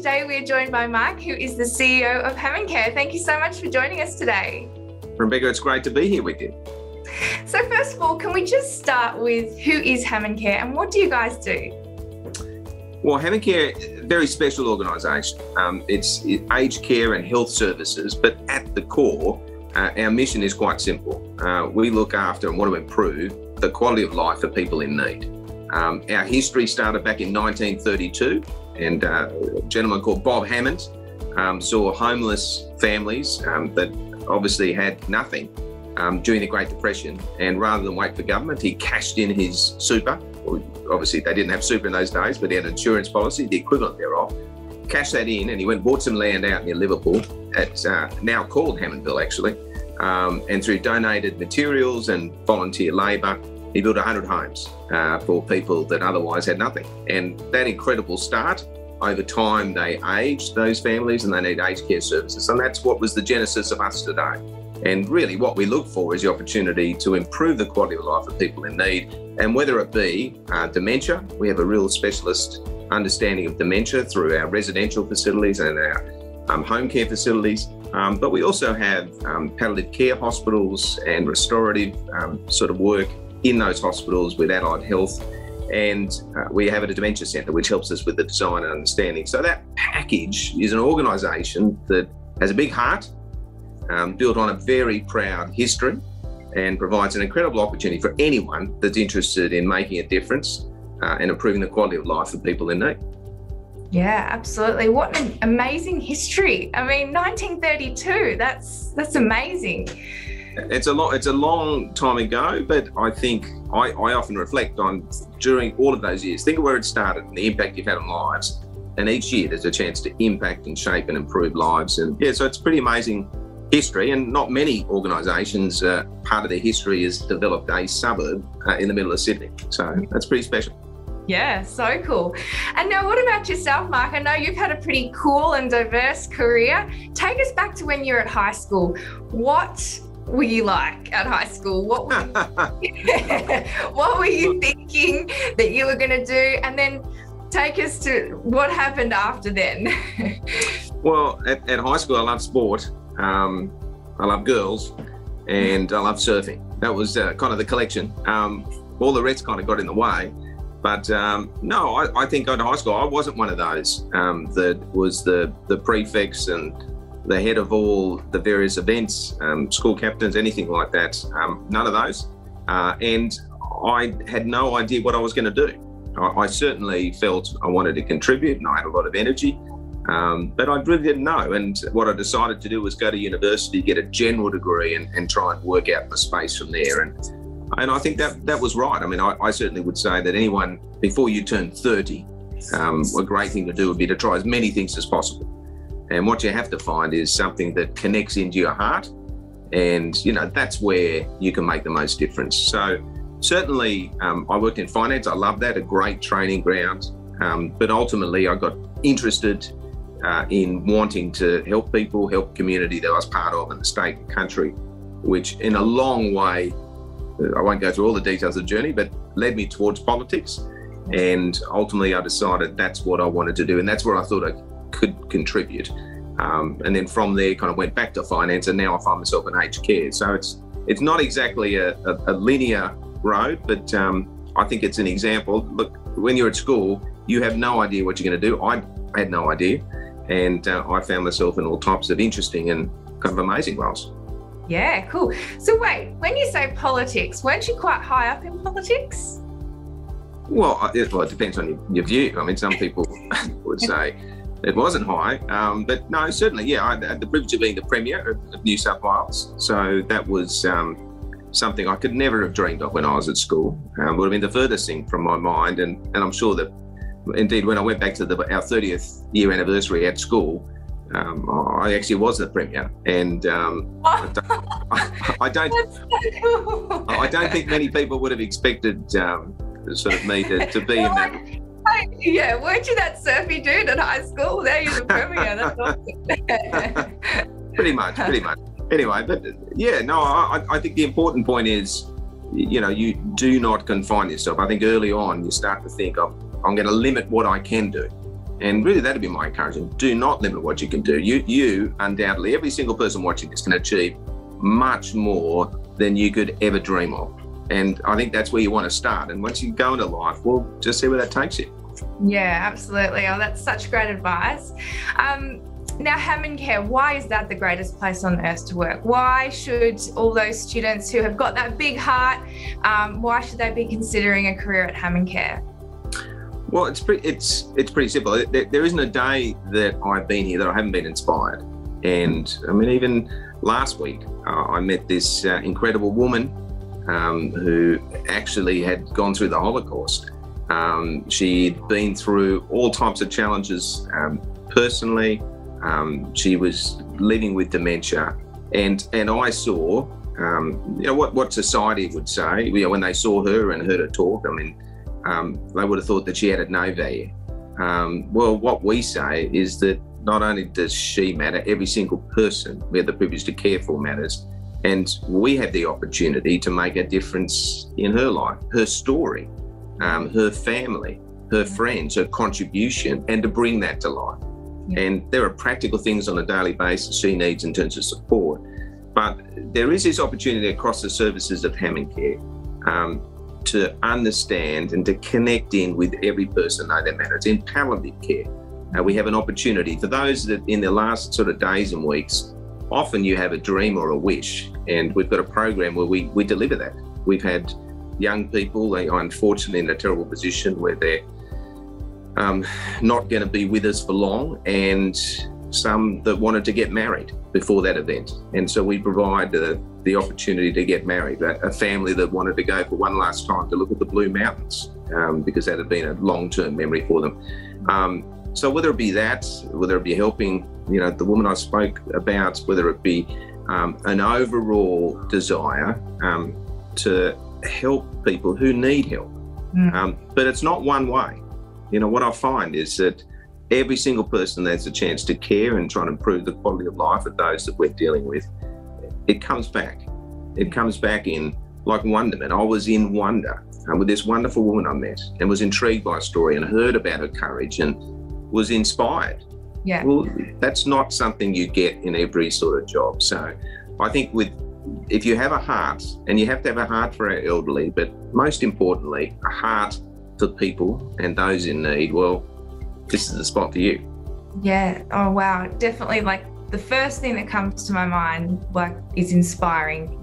today we are joined by Mike, who is the CEO of HammondCare. Thank you so much for joining us today. Rebecca, it's great to be here with you. So first of all, can we just start with who is HammondCare and what do you guys do? Well, HammondCare, very special organisation. It's aged care and health services, but at the core, our mission is quite simple. We look after and want to improve the quality of life for people in need. Our history started back in 1932, and a gentleman called Bob Hammond saw homeless families that obviously had nothing during the Great Depression, and rather than wait for government, he cashed in his super. Well, obviously they didn't have super in those days, but he had an insurance policy, the equivalent thereof. Cashed that in, and he went and bought some land out near Liverpool, at now called Hammondville actually, and through donated materials and volunteer labour, he built 100 homes for people that otherwise had nothing. And that incredible start, over time they aged, those families, and they need aged care services. And that's what was the genesis of us today. And really what we look for is the opportunity to improve the quality of life of people in need. And whether it be dementia, we have a real specialist understanding of dementia through our residential facilities and our home care facilities. But we also have palliative care hospitals and restorative sort of work in those hospitals with allied health, and we have a dementia centre which helps us with the design and understanding. So that package is an organisation that has a big heart, built on a very proud history, and provides an incredible opportunity for anyone that's interested in making a difference and improving the quality of life for people in need. Yeah, absolutely. What an amazing history. I mean, 1932, that's amazing. It's a long time ago, but I think I often reflect on during all of those years. Think of where it started and the impact you've had on lives. And each year there's a chance to impact and shape and improve lives. And yeah, so it's pretty amazing history. And not many organisations, part of their history is developed a suburb in the middle of Sydney. So that's pretty special. Yeah, so cool. And now what about yourself, Mark? I know you've had a pretty cool and diverse career. Take us back to when you were at high school. What were you like at high school? What were you thinking that you were going to do? And then take us to what happened after then. Well, at high school, I loved sport. I loved girls, and I loved surfing. That was kind of the collection. All the rest kind of got in the way. But no, I think going to high school, I wasn't one of those that was the prefects and the head of all the various events, school captains, anything like that. None of those. And I had no idea what I was going to do. I certainly felt I wanted to contribute and I had a lot of energy, but I really didn't know. And what I decided to do was go to university, get a general degree and try and work out the space from there. And I think that was right. I mean, I certainly would say that anyone before you turn 30, a great thing to do would be to try as many things as possible. And what you have to find is something that connects into your heart. And, you know, that's where you can make the most difference. So certainly I worked in finance. I loved that, a great training ground. But ultimately I got interested in wanting to help people, help community that I was part of in the state and country, which in a long way, I won't go through all the details of the journey, but led me towards politics. And ultimately I decided that's what I wanted to do. And that's where I thought I could contribute. And then from there kind of went back to finance, and now I find myself in aged care. So it's not exactly a linear road, but I think it's an example. Look, when you're at school, you have no idea what you're going to do. I had no idea. And I found myself in all types of interesting and kind of amazing roles. Yeah, cool. So wait, when you say politics, weren't you quite high up in politics? Well, it depends on your view. I mean, some people would say it wasn't high, but no, certainly, yeah, I had the privilege of being the Premier of New South Wales. So that was something I could never have dreamed of when I was at school. Would have been the furthest thing from my mind. And I'm sure that, indeed, when I went back to our 30th year anniversary at school, I actually was the Premier, and I don't think many people would have expected sort of me to be in that. Yeah, weren't you that surfy dude at high school? There you're the Premier. That's awesome. Pretty much. Anyway, but yeah, no, I think the important point is, you know, you do not confine yourself. I think early on you start to think, I'm going to limit what I can do. And really, that'd be my encouragement. Do not limit what you can do. You undoubtedly, every single person watching this can achieve much more than you could ever dream of. And I think that's where you want to start. And once you go into life, well, just see where that takes you. Yeah, absolutely. Oh, that's such great advice. Now, HammondCare, why is that the greatest place on earth to work? Why should all those students who have got that big heart, why should they be considering a career at HammondCare? Well, it's pretty simple. There isn't a day that I've been here that I haven't been inspired. And I mean, even last week, I met this incredible woman who actually had gone through the Holocaust. She'd been through all types of challenges personally. She was living with dementia, and I saw, what society would say, when they saw her and heard her talk. I mean, they would have thought that she had no value. Well, what we say is that not only does she matter, every single person we have the privilege to care for matters, and we have the opportunity to make a difference in her life, her story, her family, her friends, her contribution, and to bring that to life. Yeah. And there are practical things on a daily basis she needs in terms of support. But there is this opportunity across the services of HammondCare to understand and to connect in with every person that matters. In palliative care, we have an opportunity for those that in the last sort of days and weeks, often you have a dream or a wish, and we've got a program where we deliver that. We've had young people, they are unfortunately in a terrible position where they're not going to be with us for long, and some that wanted to get married before that event. And so we provide the opportunity to get married. A family that wanted to go for one last time to look at the Blue Mountains because that had been a long-term memory for them. So whether it be that, whether it be helping, the woman I spoke about, whether it be an overall desire to help people who need help. But it's not one way. What I find is that every single person that's a chance to care and try to improve the quality of life of those that we're dealing with, it comes back. It comes back in like wonderment. I was in wonder with this wonderful woman I met and was intrigued by her story and heard about her courage and was inspired. Yeah. Well, that's not something you get in every sort of job. So I think if you have a heart, and you have to have a heart for our elderly, but most importantly, a heart for people and those in need, well, this is the spot for you. Yeah. Oh, wow. Definitely. Like, the first thing that comes to my mind, is inspiring.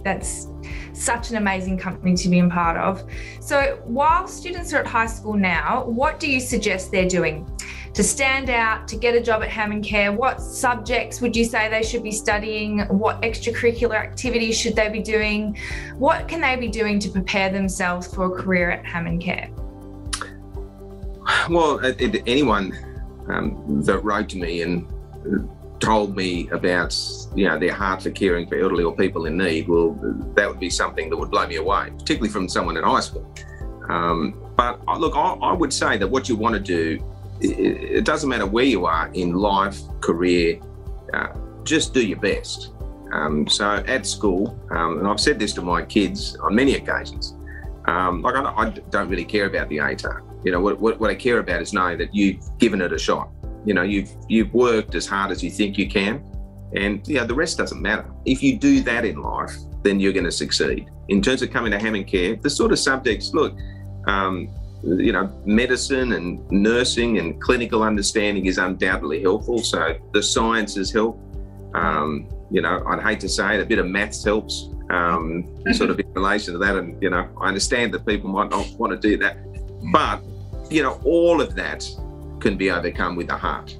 That's such an amazing company to be a part of. So while students are at high school now, what do you suggest they're doing to stand out, to get a job at HammondCare? What subjects would you say they should be studying? What extracurricular activities should they be doing? What can they be doing to prepare themselves for a career at HammondCare? Well, anyone that wrote to me and told me about their heart for caring for elderly or people in need, well, that would be something that would blow me away, particularly from someone in high school. But look, I would say that what you want to do, it doesn't matter where you are in life, career, just do your best. So at school, and I've said this to my kids on many occasions, I don't really care about the ATAR. What I care about is knowing that you've given it a shot. You've worked as hard as you think you can, and the rest doesn't matter. If you do that in life, then you're going to succeed. In terms of coming to HammondCare, the sort of subjects, look, medicine and nursing and clinical understanding is undoubtedly helpful. So the sciences help. I'd hate to say it, a bit of maths helps, sort of in relation to that. And, I understand that people might not want to do that, but, all of that can be overcome with the heart.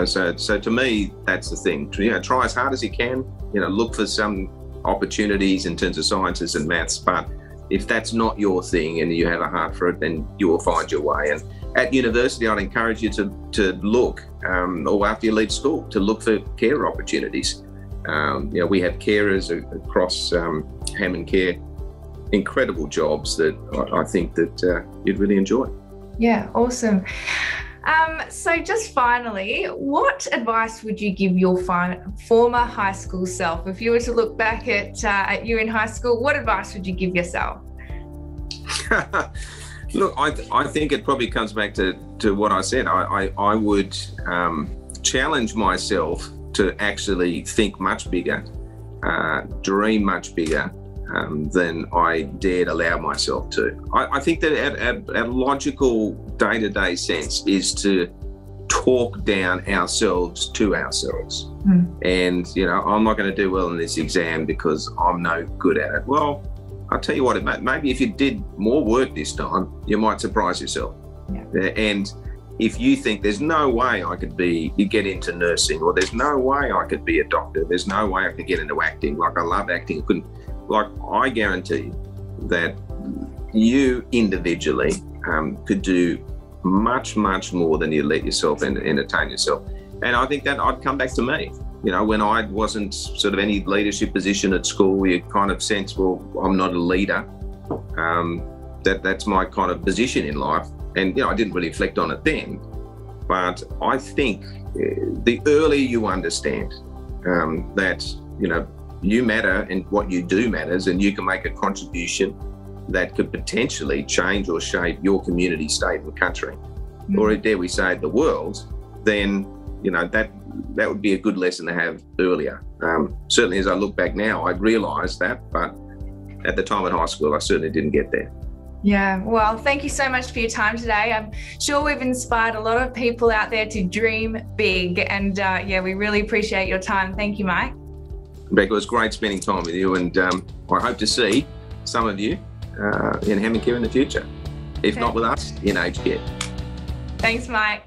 So to me, that's the thing. Try as hard as you can, look for some opportunities in terms of sciences and maths, but if that's not your thing and you have a heart for it, then you will find your way. And at university, I'd encourage you to look, or after you leave school, to look for care opportunities. We have carers across HammondCare, incredible jobs that I think that you'd really enjoy. Yeah, awesome. So just finally, what advice would you give your former high school self? If you were to look back at you in high school, what advice would you give yourself? Look, I think it probably comes back to what I said. I would challenge myself to actually think much bigger, dream much bigger than I dared allow myself to. I think that our logical day-to-day sense is to talk down ourselves to ourselves. And, you know, I'm not going to do well in this exam because I'm no good at it. Well, I'll tell you what, maybe if you did more work this time, you might surprise yourself. Yeah. And if you think there's no way I could get into nursing, or there's no way I could be a doctor, there's no way I could get into acting, like I love acting, I guarantee that you individually could do much, much more than you let yourself entertain yourself. And I think that I'd come back to me. You know, when I wasn't sort of any leadership position at school, you kind of sense, well, I'm not a leader. That's my kind of position in life. And, you know, I didn't really reflect on it then. But I think the earlier you understand that, you know, you matter and what you do matters, and you can make a contribution that could potentially change or shape your community, state and country, or dare we say the world, then, you know, that would be a good lesson to have earlier. Certainly as I look back now, I realise that, but at the time in high school, I certainly didn't get there. Yeah, well, thank you so much for your time today. I'm sure we've inspired a lot of people out there to dream big, and yeah, we really appreciate your time. Thank you, Mike. Rebecca, it was great spending time with you, and I hope to see some of you in HammondCare in the future, if not with us, in aged care. Thanks, Mike.